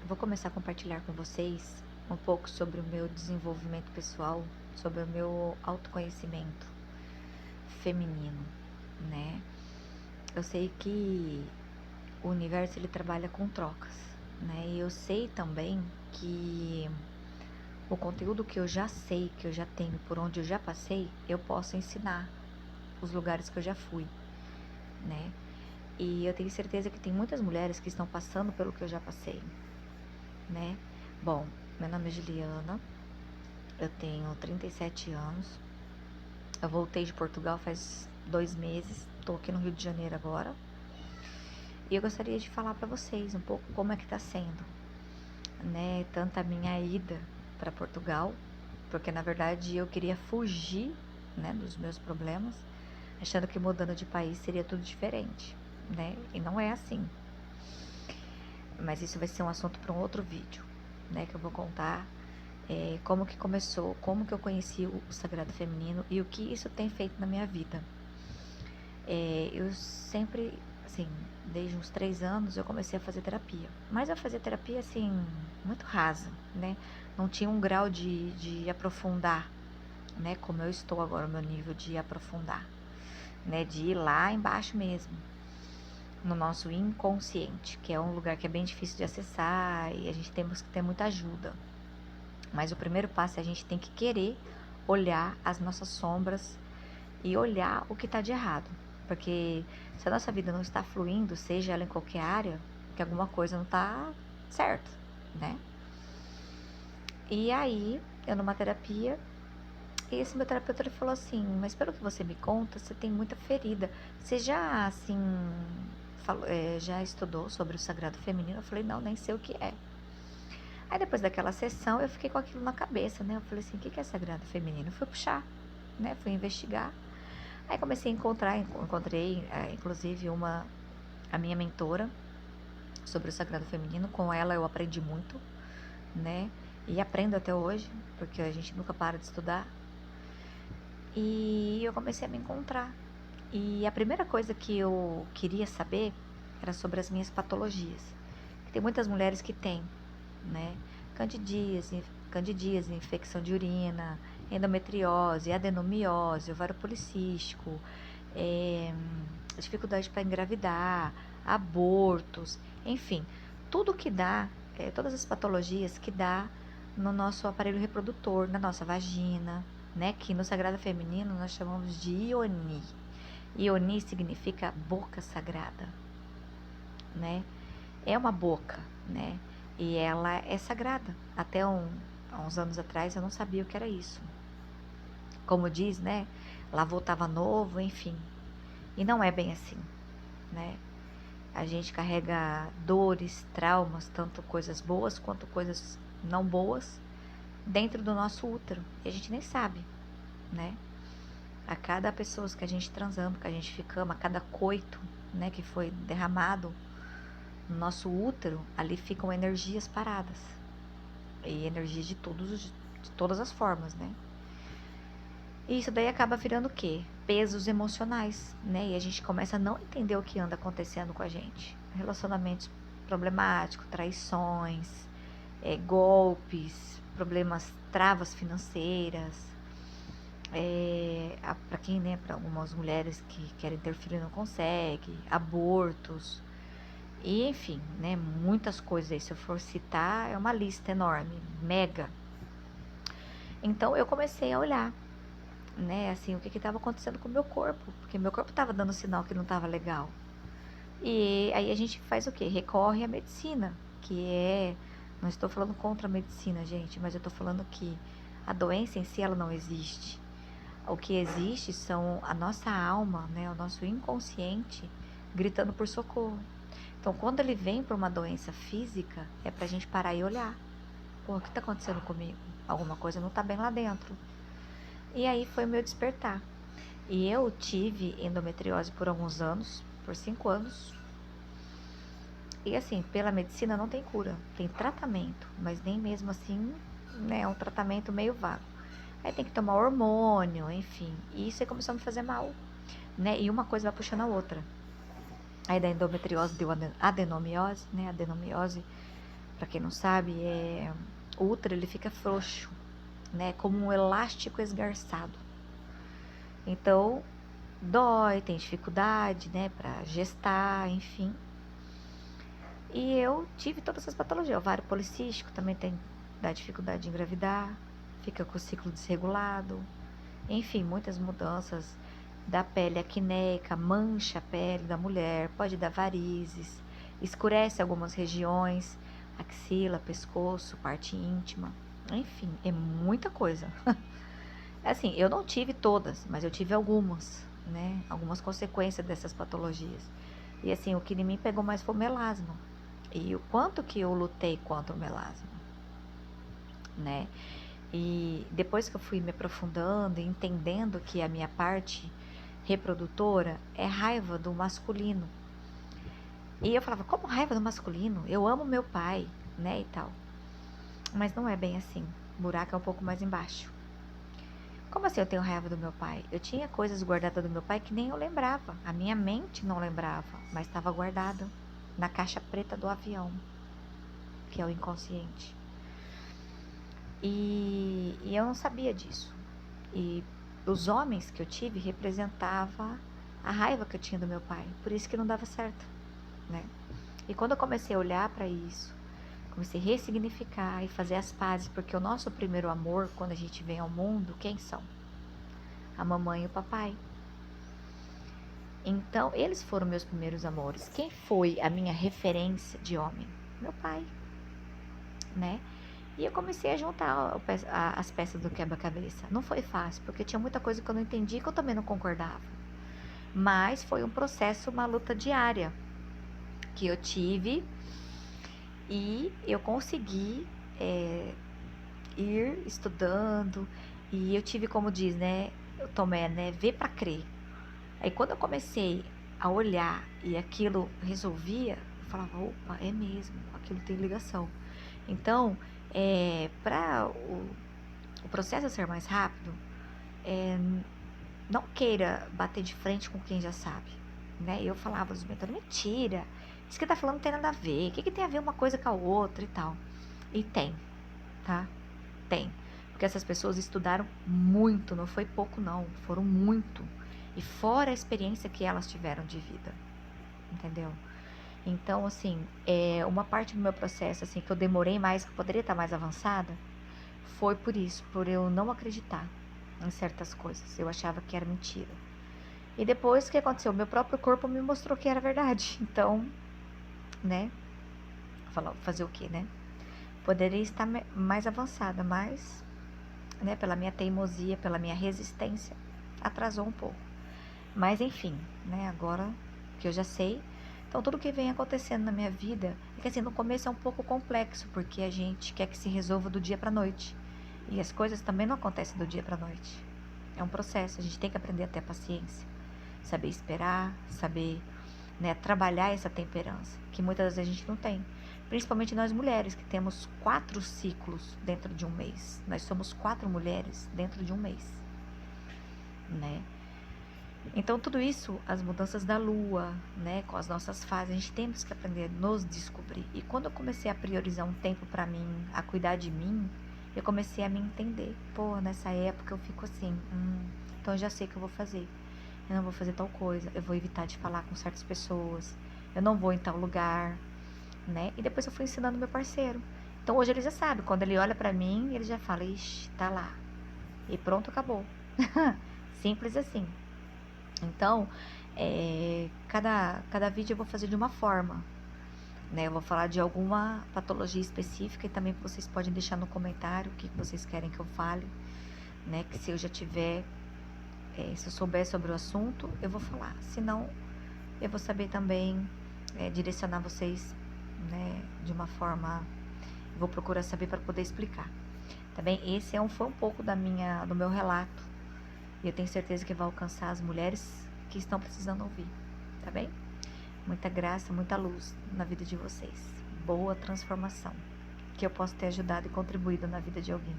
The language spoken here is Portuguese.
vou começar a compartilhar com vocês um pouco sobre o meu desenvolvimento pessoal, sobre o meu autoconhecimento feminino, né? Eu sei que o universo ele trabalha com trocas, né? E eu sei também que o conteúdo que eu já sei, que eu já tenho, por onde eu já passei, eu posso ensinar os lugares que eu já fui, né? E eu tenho certeza que tem muitas mulheres que estão passando pelo que eu já passei, né? Bom, meu nome é Juliana, eu tenho 37 anos, eu voltei de Portugal faz 2 meses, tô aqui no Rio de Janeiro agora, e eu gostaria de falar para vocês um pouco como é que tá sendo, né? Tanto a minha ida para Portugal, porque na verdade eu queria fugir, né, dos meus problemas, achando que mudando de país seria tudo diferente, né? E não é assim. Mas isso vai ser um assunto para um outro vídeo, né? Que eu vou contar como que começou, como que eu conheci o Sagrado Feminino e o que isso tem feito na minha vida. Eu sempre, assim, desde uns 3 anos eu comecei a fazer terapia. Mas eu fazia terapia, assim, muito rasa, né? Não tinha um grau de aprofundar, né? Como eu estou agora, o meu nível de aprofundar, né? De ir lá embaixo mesmo, no nosso inconsciente, que é um lugar que é bem difícil de acessar e a gente temos que ter muita ajuda. Mas o primeiro passo é a gente tem que querer olhar as nossas sombras e olhar o que está de errado. Porque se a nossa vida não está fluindo, seja ela em qualquer área, que alguma coisa não está certo, né? E aí, eu numa terapia, e esse meu terapeuta ele falou assim, mas pelo que você me conta, você tem muita ferida. Você já, assim, já estudou sobre o sagrado feminino? Eu falei, não, nem sei o que é. Aí depois daquela sessão, eu fiquei com aquilo na cabeça, né? Eu falei assim, o que é sagrado feminino? Eu fui puxar, né? Fui investigar. Aí comecei a encontrei inclusive a minha mentora sobre o sagrado feminino. Com ela eu aprendi muito, né? E aprendo até hoje, porque a gente nunca para de estudar. E eu comecei a me encontrar. E a primeira coisa que eu queria saber era sobre as minhas patologias. Tem muitas mulheres que têm, né? Candidíase, infecção de urina, endometriose, adenomiose, ovário policístico, é, dificuldade para engravidar, abortos, enfim, tudo que dá, todas as patologias que dá no nosso aparelho reprodutor, na nossa vagina, né? Que no Sagrado Feminino nós chamamos de Ioni. Ioni significa boca sagrada, né? É uma boca, né? E ela é sagrada. Há uns anos atrás eu não sabia o que era isso. Como diz, né? Lavou tava novo, enfim. E não é bem assim, né? A gente carrega dores, traumas, tanto coisas boas quanto coisas não boas, dentro do nosso útero. E a gente nem sabe, né? A cada pessoa que a gente transando, que a gente ficamos, a cada coito, né, que foi derramado no nosso útero, ali ficam energias paradas. E energias de todas as formas, né? E isso daí acaba virando o quê? Pesos emocionais, né? E a gente começa a não entender o que anda acontecendo com a gente. Relacionamentos problemáticos, traições, golpes, problemas, travas financeiras. Para quem, né? Para algumas mulheres que querem ter filho e não conseguem, abortos. E enfim, né? Muitas coisas aí. Se eu for citar, é uma lista enorme, mega. Então eu comecei a olhar, né, assim, o que estava acontecendo com o meu corpo, porque meu corpo estava dando sinal que não estava legal. E aí a gente faz o quê? Recorre à medicina, que não estou falando contra a medicina, gente, mas eu estou falando que a doença em si ela não existe. O que existe são a nossa alma, né, o nosso inconsciente gritando por socorro. Então, quando ele vem para uma doença física, é pra gente parar e olhar. Pô, o que está acontecendo comigo? Alguma coisa não está bem lá dentro. E aí foi o meu despertar. E eu tive endometriose por alguns anos, por 5 anos. E assim, pela medicina não tem cura, tem tratamento, mas nem mesmo assim, né, é um tratamento meio vago. Aí tem que tomar hormônio, enfim. E isso aí começou a me fazer mal, né? E uma coisa vai puxando a outra. Aí da endometriose deu adenomiose, né? Adenomiose Para quem não sabe, o útero ele fica frouxo, né? Como um elástico esgarçado. Então, dói, tem dificuldade, né? Para gestar, enfim. E eu tive todas essas patologias. Ovário policístico também dá dificuldade de engravidar, fica com o ciclo desregulado. Enfim, muitas mudanças da pele acneica, mancha a pele da mulher, pode dar varizes, escurece algumas regiões, axila, pescoço, parte íntima. Enfim, é muita coisa. Assim, eu não tive todas, mas eu tive algumas, né? Algumas consequências dessas patologias. E assim, o que em mim pegou mais foi o melasma. E o quanto que eu lutei contra o melasma, né? E depois que eu fui me aprofundando e entendendo que a minha parte reprodutora é raiva do masculino. E eu falava, como raiva do masculino? Eu amo meu pai, né, e tal. Mas não é bem assim. O buraco é um pouco mais embaixo. Como assim eu tenho raiva do meu pai? Eu tinha coisas guardadas do meu pai que nem eu lembrava. A minha mente não lembrava, mas estava guardada na caixa preta do avião, que é o inconsciente. E eu não sabia disso. E os homens que eu tive representava a raiva que eu tinha do meu pai. Por isso que não dava certo, né? E quando eu comecei a olhar para isso, comecei a ressignificar e fazer as pazes, porque o nosso primeiro amor, quando a gente vem ao mundo, quem são? A mamãe e o papai. Então, eles foram meus primeiros amores. Quem foi a minha referência de homem? Meu pai, né? E eu comecei a juntar as peças do quebra-cabeça. Não foi fácil, porque tinha muita coisa que eu não entendi, que eu também não concordava. Mas foi um processo, uma luta diária que eu tive e eu consegui ir estudando. E eu tive, como diz, né, o Tomé, né, ver para crer. Aí quando eu comecei a olhar e aquilo resolvia, eu falava, opa, é mesmo, aquilo tem ligação. Então, para o processo ser mais rápido, não queira bater de frente com quem já sabe, né? Eu falava aos mentores, mentira, isso que tá falando não tem nada a ver, o que tem a ver uma coisa com a outra e tal. E tem, tá? Tem. Porque essas pessoas estudaram muito, não foi pouco não, foram muito. E fora a experiência que elas tiveram de vida, entendeu? Então, assim, uma parte do meu processo, assim, que eu demorei mais, que eu poderia estar mais avançada, foi por isso, por eu não acreditar em certas coisas. Eu achava que era mentira. E depois, o que aconteceu? Meu próprio corpo me mostrou que era verdade. Então, né? Fazer o quê, né? Poderia estar mais avançada, mas, né, pela minha teimosia, pela minha resistência, atrasou um pouco. Mas, enfim, né? Agora que eu já sei. Então, tudo que vem acontecendo na minha vida, é que assim, no começo é um pouco complexo, porque a gente quer que se resolva do dia pra noite. E as coisas também não acontecem do dia pra noite. É um processo, a gente tem que aprender a ter paciência. Saber esperar, saber, né, trabalhar essa temperança, que muitas vezes a gente não tem. Principalmente nós mulheres, que temos 4 ciclos dentro de um mês. Nós somos 4 mulheres dentro de um mês, né? Então, tudo isso, as mudanças da lua, né, com as nossas fases, a gente temos que aprender a nos descobrir. E quando eu comecei a priorizar um tempo pra mim, a cuidar de mim, eu comecei a me entender. Pô, nessa época eu fico assim, então eu já sei o que eu vou fazer. Eu não vou fazer tal coisa, eu vou evitar de falar com certas pessoas, eu não vou em tal lugar, né? E depois eu fui ensinando meu parceiro. Então hoje ele já sabe, quando ele olha pra mim, ele já fala, ixi, tá lá. E pronto, acabou. Simples assim. Então, cada vídeo eu vou fazer de uma forma, né? Eu vou falar de alguma patologia específica e também vocês podem deixar no comentário o que vocês querem que eu fale, né? Que se eu já tiver, se eu souber sobre o assunto, eu vou falar. Se não, eu vou saber também direcionar vocês, né? De uma forma, vou procurar saber para poder explicar. Tá bem? Esse foi um pouco do meu relato. E eu tenho certeza que vai alcançar as mulheres que estão precisando ouvir, tá bem? Muita graça, muita luz na vida de vocês. Boa transformação. Que eu possa ter ajudado e contribuído na vida de alguém.